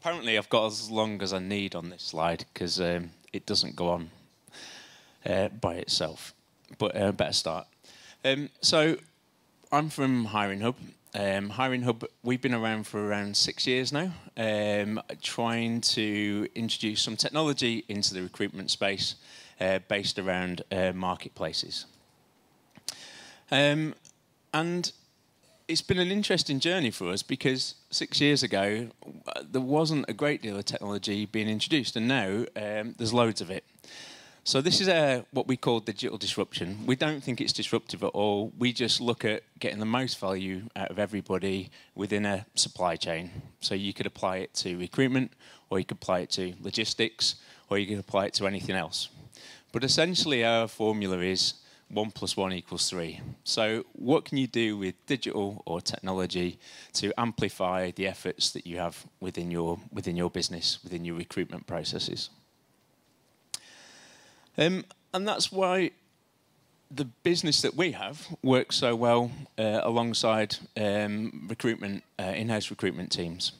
Apparently, I've got as long as I need on this slide because it doesn't go on by itself. But better start. So I'm from Hiring Hub. Hiring Hub, we've been around for around 6 years now, trying to introduce some technology into the recruitment space based around marketplaces. And it's been an interesting journey for us because 6 years ago, there wasn't a great deal of technology being introduced, and now there's loads of it. So this is what we call digital disruption. We don't think it's disruptive at all. We just look at getting the most value out of everybody within a supply chain. So you could apply it to recruitment, or you could apply it to logistics, or you could apply it to anything else. But essentially our formula is 1 + 1 = 3. So what can you do with digital or technology to amplify the efforts that you have within your business, within your recruitment processes? And that's why the business that we have works so well alongside in-house recruitment teams.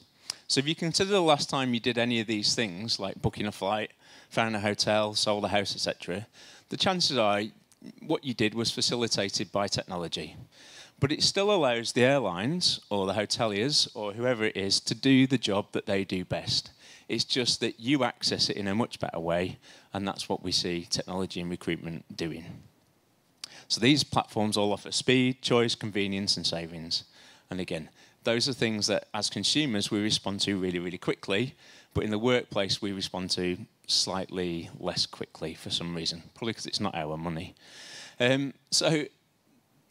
So if you consider the last time you did any of these things, like booking a flight, found a hotel, sold a house, etc., the chances are what you did was facilitated by technology. But it still allows the airlines or the hoteliers or whoever it is to do the job that they do best. It's just that you access it in a much better way, and that's what we see technology and recruitment doing. So these platforms all offer speed, choice, convenience, and savings. And again, those are things that as consumers we respond to really, really quickly, but in the workplace we respond to slightly less quickly for some reason, probably because it's not our money. So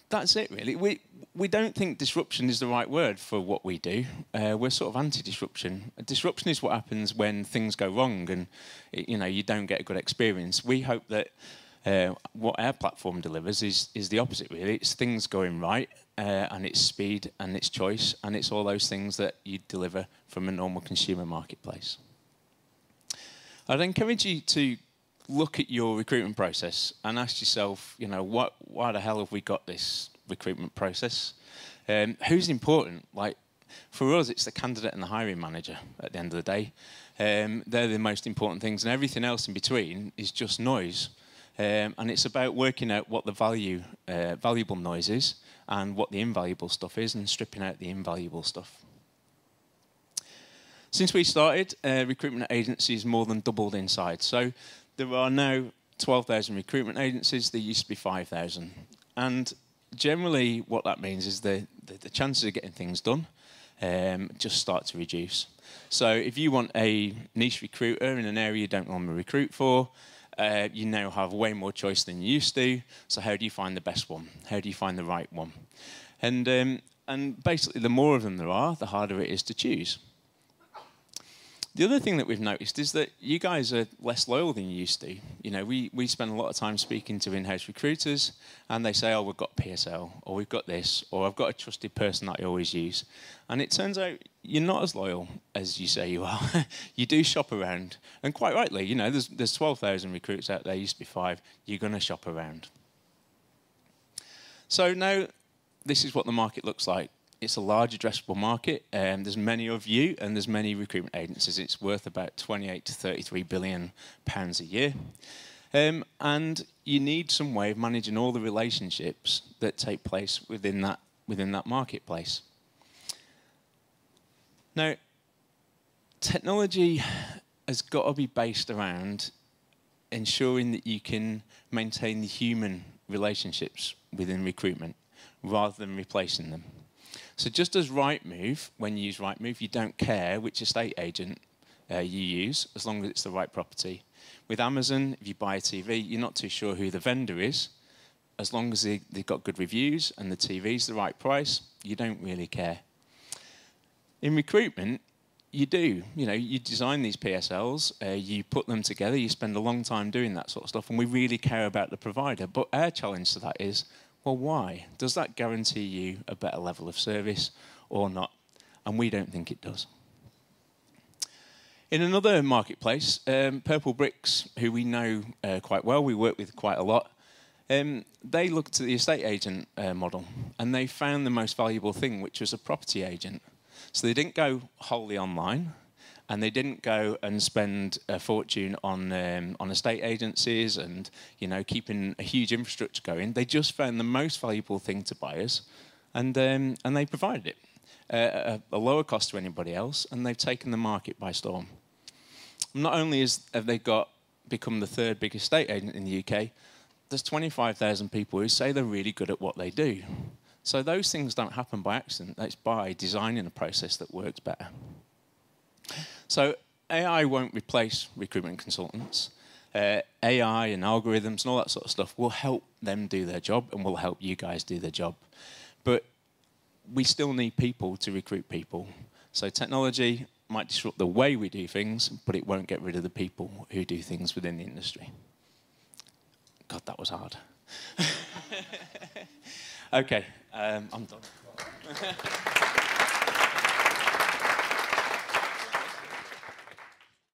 that's it, really. We don't think disruption is the right word for what we do. We're sort of anti-disruption. Disruption is what happens when things go wrong and you don't get a good experience. We hope that what our platform delivers is the opposite, really. It's things going right, and it's speed, and it's choice, and it's all those things that you deliver from a normal consumer marketplace. I'd encourage you to look at your recruitment process and ask yourself, why the hell have we got this recruitment process? Who's important? Like, for us, it's the candidate and the hiring manager at the end of the day. They're the most important things, and everything else in between is just noise. And it's about working out what the valuable noise is and what the invaluable stuff is, and stripping out the invaluable stuff. Since we started, recruitment agencies more than doubled in size. So there are now 12,000 recruitment agencies. There used to be 5,000. And generally what that means is the chances of getting things done just start to reduce. So if you want a niche recruiter in an area you don't normally recruit for, you now have way more choice than you used to. So how do you find the best one? How do you find the right one? And basically the more of them there are, the harder it is to choose. The other thing that we've noticed is that you guys are less loyal than you used to. We spend a lot of time speaking to in-house recruiters, and they say, oh, we've got PSL, or we've got this, or I've got a trusted person that I always use. And it turns out you're not as loyal as you say you are. You do shop around. And quite rightly, there's 12,000 recruits out there, used to be 5. You're going to shop around. So now this is what the market looks like. It's a large addressable market, and there's many of you, and there's many recruitment agencies. It's worth about 28 to 33 billion pounds a year. And you need some way of managing all the relationships that take place within that marketplace. Now, technology has got to be based around ensuring that you can maintain the human relationships within recruitment rather than replacing them. So just as Rightmove, when you use Rightmove, you don't care which estate agent you use, as long as it's the right property. With Amazon, if you buy a TV, you're not too sure who the vendor is. As long as they've got good reviews and the TV's the right price, you don't really care. In recruitment, you do. You design these PSLs, you put them together, you spend a long time doing that sort of stuff, and we really care about the provider. But our challenge to that is, well, why? Does that guarantee you a better level of service or not? And we don't think it does. In another marketplace, Purple Bricks, who we know quite well, we work with quite a lot, they looked at the estate agent model, and they found the most valuable thing, which was a property agent. So they didn't go wholly online, And they didn't go and spend a fortune on estate agencies and, you know, keeping a huge infrastructure going. They just found the most valuable thing to buyers, and they provided it at a lower cost to anybody else, and they've taken the market by storm. Not only have they become the third biggest estate agent in the UK, there's 25,000 people who say they're really good at what they do. So those things don't happen by accident. It's by designing a process that works better. So AI won't replace recruitment consultants. AI and algorithms and all that sort of stuff will help them do their job and will help you guys do their job. But we still need people to recruit people. So technology might disrupt the way we do things, but it won't get rid of the people who do things within the industry. God, that was hard. Okay, I'm done.